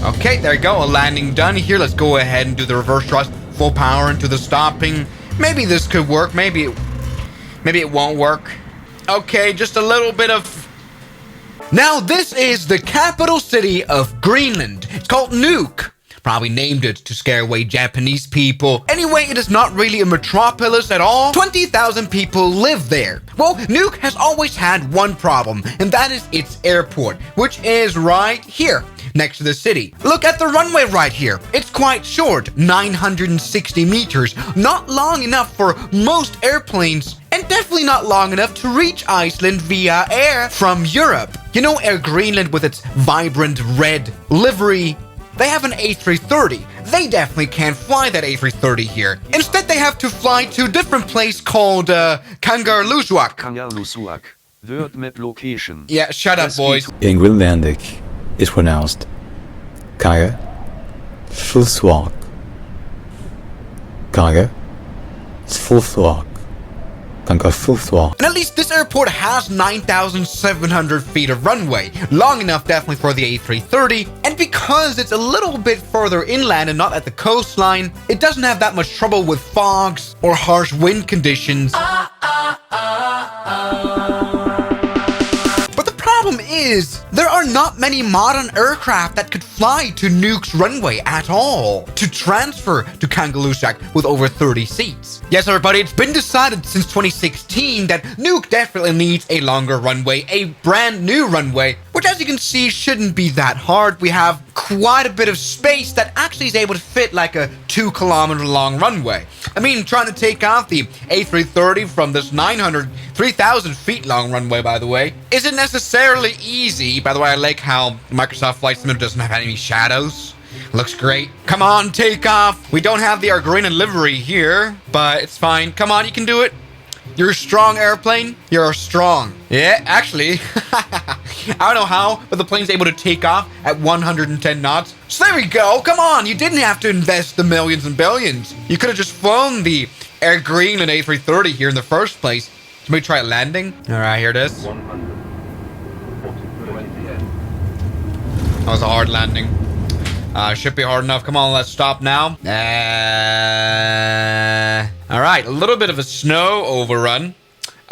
Okay, there you go. A landing done here. Let's go ahead and do the reverse thrust. Full power into the stopping. Maybe this could work. Maybe it won't work. Okay, just a little bit of... Now, this is the capital city of Greenland. It's called Nuuk. Probably named it to scare away Japanese people. Anyway, it is not really a metropolis at all. 20,000 people live there. Well, Nuuk has always had one problem, and that is its airport, which is right here, next to the city. Look at the runway right here. It's quite short, 960 meters. Not long enough for most airplanes, and definitely not long enough to reach Iceland via air from Europe. You know Air Greenland with its vibrant red livery? They have an A330. They definitely can't fly that A330 here. Instead, they have to fly to a different place called Kangerlussuaq. Kangerlussuaq. Word map location. Yeah, shut up, boys. In Greenlandic, it's pronounced Kangerlussuaq. Kangerlussuaq. And at least this airport has 9,700 feet of runway, long enough definitely for the A330, and because it's a little bit further inland and not at the coastline, it doesn't have that much trouble with fogs or harsh wind conditions. But the problem is, there are not many modern aircraft that could fly to Nuuk's runway at all, to transfer to Kangerlussuaq with over 30 seats. Yes, everybody, it's been decided since 2016 that Nuuk definitely needs a longer runway, a brand new runway, which as you can see shouldn't be that hard. We have quite a bit of space that actually is able to fit like a 2-kilometer long runway. I mean, trying to take off the A330 from this 3,000 feet long runway, by the way, isn't necessarily easy. By the way, I like how Microsoft Flight Simulator doesn't have any shadows. Looks great. Come on, take off. We don't have the Greenland livery here, but it's fine. Come on, you can do it. You're a strong airplane. You're strong. Yeah, actually, I don't know how, but the plane's able to take off at 110 knots. So there we go. Come on, you didn't have to invest the millions and billions. You could have just flown the Air Greenland A330 here in the first place. Can we try landing? All right, here it is. That was a hard landing. Should be hard enough. Come on, let's stop now. All right, a little bit of a snow overrun.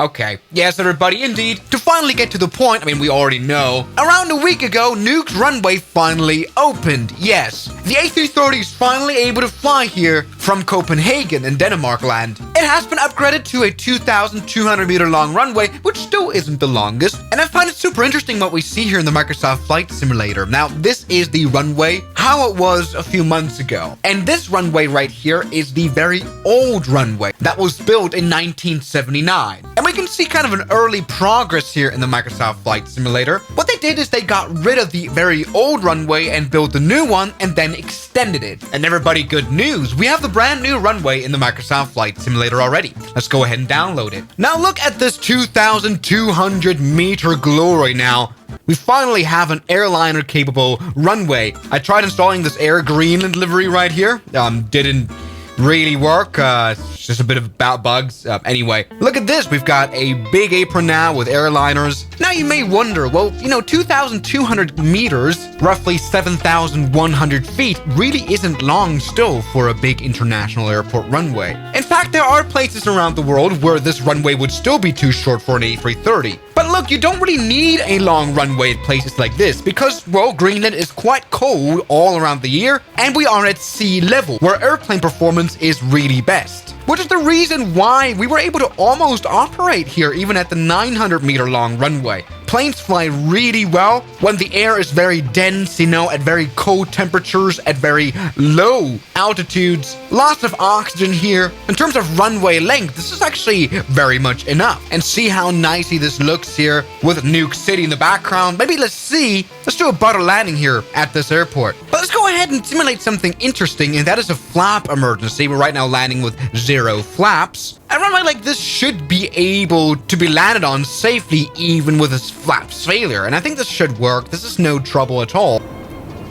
Okay, yes, everybody, indeed. To finally get to the point, I mean, we already know. Around a week ago, Nuuk's runway finally opened. Yes, the A330 is finally able to fly here from Copenhagen in Denmark land. It has been upgraded to a 2,200 meter long runway, which still isn't the longest. And I find it super interesting what we see here in the Microsoft Flight Simulator. Now, this is the runway, how it was a few months ago. And this runway right here is the very old runway that was built in 1979. And we can see kind of an early progress here in the Microsoft Flight Simulator. What they did is they got rid of the very old runway and built the new one and then extended it. And everybody, good news. We have the brand new runway in the Microsoft Flight Simulator already. Let's go ahead and download it. Now look at this 2,200 meter glory now. We finally have an airliner capable runway. I tried installing this Air Greenland livery right here. Didn't really work. It's just a bit of bugs. Anyway, look at this. We've got a big apron now with airliners. Now you may wonder, well, you know, 2,200 meters, roughly 7,100 feet, really isn't long still for a big international airport runway. In fact, there are places around the world where this runway would still be too short for an A330. But look, you don't really need a long runway at places like this because, well, Greenland is quite cold all around the year, and we are at sea level, where airplane performance is really best. Which is the reason why we were able to almost operate here even at the 900 meter long runway. Planes fly really well when the air is very dense, you know, at very cold temperatures, at very low altitudes. Lots of oxygen here. In terms of runway length, this is actually very much enough. And see how nicely this looks here with Nuuk City in the background. Maybe let's do a butter landing here at this airport. But let's go ahead and simulate something interesting, and that is a flap emergency. We're right now landing with 0 flaps. A runway like this should be able to be landed on safely even with its flaps failure, and I think this should work. This is no trouble at all.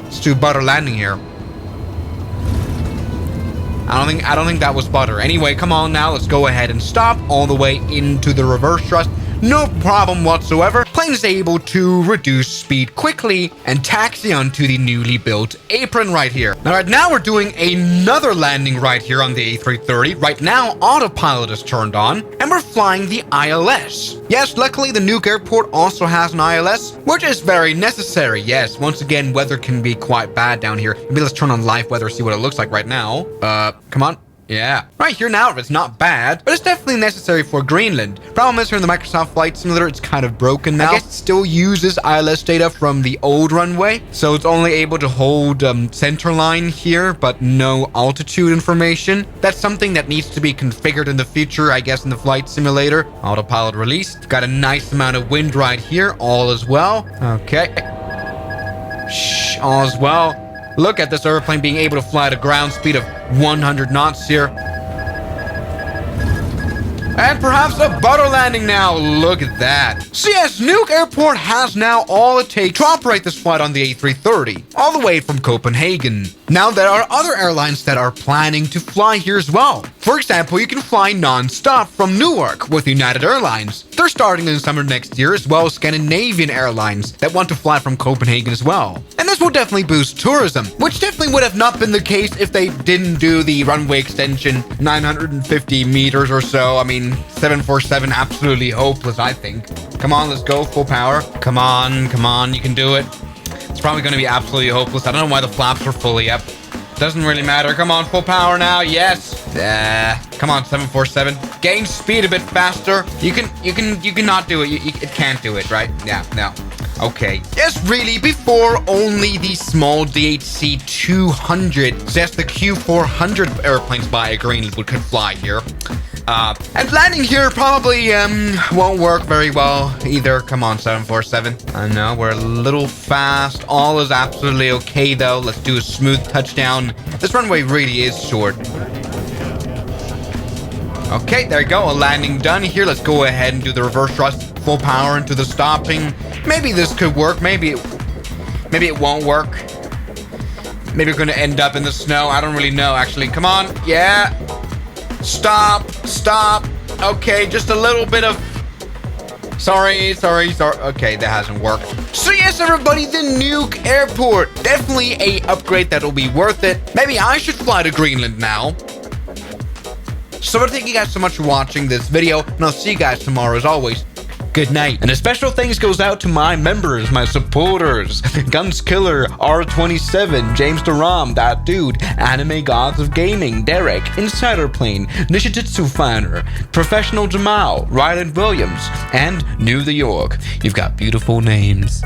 Let's do butter landing here. I don't think that was butter. Anyway, come on now, let's go ahead and stop all the way into the reverse thrust. No problem whatsoever. plane is able to reduce speed quickly and taxi onto the newly built apron right here. All right, now we're doing another landing right here on the A330. Right now, autopilot is turned on, and we're flying the ILS. Yes, luckily the Nuuk airport also has an ILS, which is very necessary. Yes, once again, weather can be quite bad down here. Maybe let's turn on live weather, see what it looks like right now. Come on. Yeah. Right here now, it's not bad, but it's definitely necessary for Greenland. Problem is here in the Microsoft Flight Simulator, it's kind of broken now. I guess it still uses ILS data from the old runway, so it's only able to hold center line here, but no altitude information. That's something that needs to be configured in the future, I guess, in the Flight Simulator. Autopilot released. Got a nice amount of wind right here. All is well. Okay. Shh, all is well. Look at this airplane being able to fly at a ground speed of 100 knots here. And perhaps a butter landing now. Look at that. So yes, Nuuk Airport has now all it takes to operate this flight on the A330, all the way from Copenhagen. Now, there are other airlines that are planning to fly here as well. For example, you can fly non-stop from Newark with United Airlines. They're starting in summer next year, as well as Scandinavian airlines that want to fly from Copenhagen as well. And this will definitely boost tourism, which definitely would have not been the case if they didn't do the runway extension 950 meters or so. I mean, 747, absolutely hopeless, I think. Come on, let's go, full power. Come on, you can do it. It's probably going to be absolutely hopeless. I don't know why the flaps are fully up. Doesn't really matter. Come on, full power now. Yes. Come on, 747. Gain speed a bit faster. You can not do it. It can't do it, right? Yeah, no. Okay. Yes, really, before only the small DHC-200, yes, the Q400 airplanes by Greenland could fly here. And landing here probably won't work very well either. Come on, 747. I know, we're a little fast. All is absolutely okay, though. Let's do a smooth touchdown. This runway really is short. Okay, there you go. A landing done here. Let's go ahead and do the reverse thrust, full power into the stopping. Maybe this could work. Maybe it won't work. Maybe we're going to end up in the snow. I don't really know, actually. Come on. Yeah. Stop. Okay, just a little bit of... Sorry. Okay, that hasn't worked. So yes, everybody, the Nuuk Airport. Definitely a upgrade that'll be worth it. Maybe I should fly to Greenland now. So thank you guys so much for watching this video, and I'll see you guys tomorrow as always. Good night. And a special thanks goes out to my members, my supporters, Guns Killer, R27, James Duram, That Dude, Anime Gods of Gaming, Derek, Insider Plane, Nishijitsu Finer, Professional Jamal, Ryland Williams, and New the York. You've got beautiful names.